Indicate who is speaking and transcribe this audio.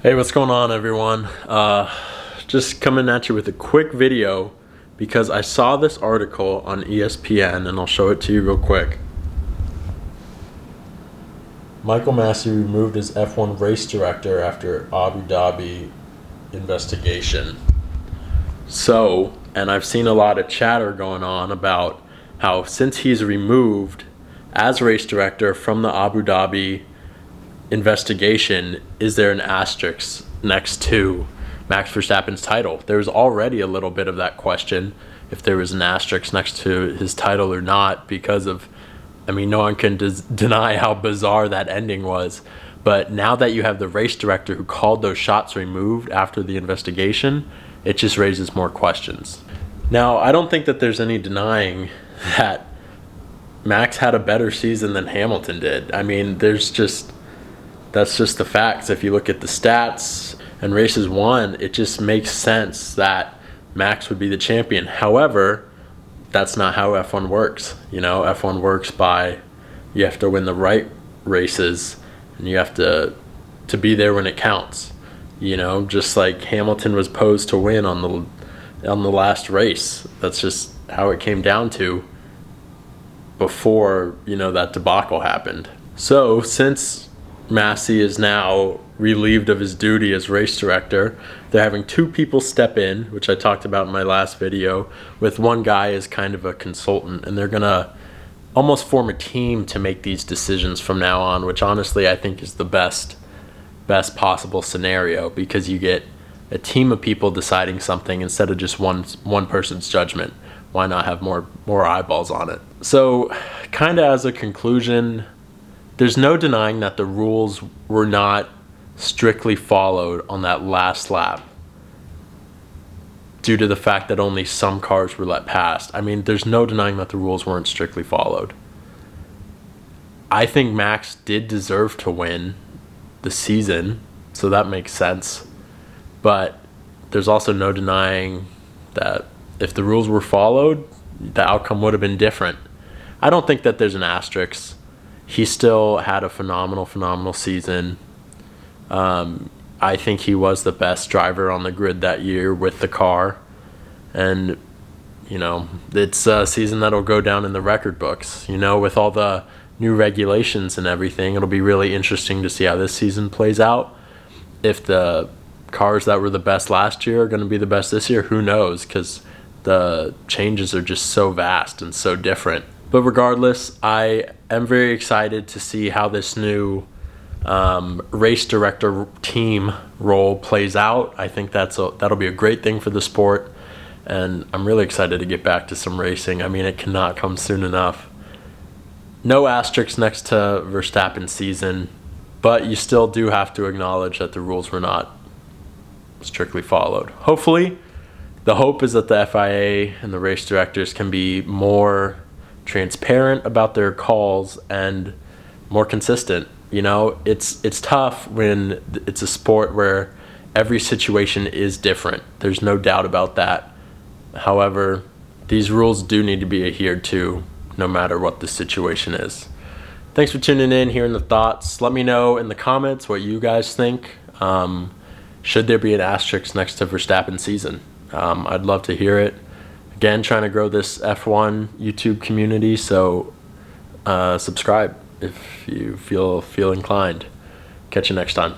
Speaker 1: Hey, what's going on, everyone? Just coming at you with a quick video because I saw this article on ESPN and I'll show it to you real quick. Michael Masi removed his F1 race director after Abu Dhabi investigation. And I've seen a lot of chatter going on about how since he's removed as race director from the Abu Dhabi investigation, is there an asterisk next to Max Verstappen's title? There's already a little bit of that question if there was an asterisk next to his title or not, because of, no one can deny how bizarre that ending was. But now that you have the race director who called those shots removed after the investigation, it just raises more questions. Now, I don't think that there's any denying that Max had a better season than Hamilton did. That's just the facts. If you look at the stats and races won, it just makes sense that Max would be the champion. However, that's not how F1 works. F1 works by, you have to win the right races and you have to be there when it counts. Just like Hamilton was posed to win on the last race. That's just how it came down to before, that debacle happened. So since Masi is now relieved of his duty as race director, they're having two people step in, which I talked about in my last video, with one guy as kind of a consultant, and they're going to almost form a team to make these decisions from now on, which honestly I think is the best possible scenario, because you get a team of people deciding something instead of just one person's judgment. Why not have more eyeballs on it? So kind of as a conclusion, there's no denying that the rules were not strictly followed on that last lap due to the fact that only some cars were let past. There's no denying that the rules weren't strictly followed. I think Max did deserve to win the season, so that makes sense. But there's also no denying that if the rules were followed, the outcome would have been different. I don't think that there's an asterisk. He still had a phenomenal season. I think he was the best driver on the grid that year with the car. And, it's a season that'll go down in the record books. With all the new regulations and everything, it'll be really interesting to see how this season plays out. If the cars that were the best last year are going to be the best this year, who knows? Because the changes are just so vast and so different. But regardless, I am very excited to see how this new race director team role plays out. I think that'll be a great thing for the sport, and I'm really excited to get back to some racing. It cannot come soon enough. No asterisks next to Verstappen's season, but you still do have to acknowledge that the rules were not strictly followed. Hopefully, the hope is that the FIA and the race directors can be more transparent about their calls and more consistent. It's tough when it's a sport where every situation is different. There's no doubt about that. However, these rules do need to be adhered to no matter what the situation is. Thanks for tuning in, hearing the thoughts. Let me know in the comments what you guys think. Should there be an asterisk next to Verstappen's season? I'd love to hear it. Again, trying to grow this F1 YouTube community, so subscribe if you feel inclined. Catch you next time.